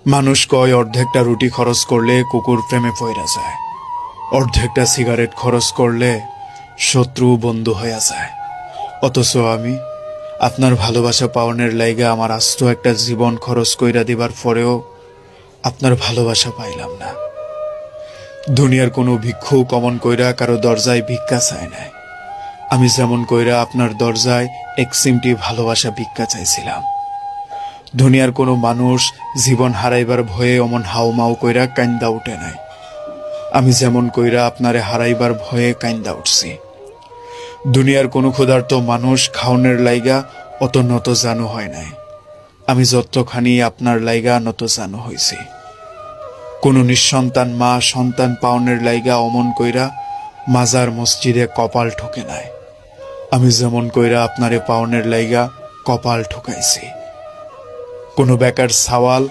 মানুষ কয় অর্ধেকটা রুটি খরচ করলে কুকুর প্রেমে পইরা যায়, অর্ধেকটা সিগারেট খরচ করলে শত্রু বন্ধু হইয়া যায়। অথচ আমি আপনার ভালোবাসা পাওয়ানোর লাইগা আমার আস্ত একটা জীবন খরচ কইরা দিবার পরেও আপনার ভালোবাসা পাইলাম না। দুনিয়ার কোনো ভিক্ষুক অমন কইরা কারো দরজায় ভিক্ষা চায় নাই। আমি যেমন কইরা আপনার দরজায় এক সিমটি ভালোবাসা ভিক্ষা চাইছিলাম। দুনিয়ার কোনো মানুষ জীবন হারাইবার ভয়ে অমন হাউমাউ কইরা কান্দা উঠে নাই। আমি যেমন কইরা আপনারে হারাইবার ভয়ে কান্দা উঠছি। দুনিয়ার কোনো ক্ষুধার্ত মানুষ খাওনের লাইগা অত নত জানু হয় নাই। আমি যতখানি আপনার লাইগা নত জানু হইছি। কোনো নিঃসন্তান মা সন্তান পাওনের লাইগা অমন কইরা মাজার মসজিদে কপাল ঠোকে নাই। আমি যেমন কইরা আপনারে পাওনের লাইগা কপাল ঠুকাইছি। কোনো বেকার সাওয়াল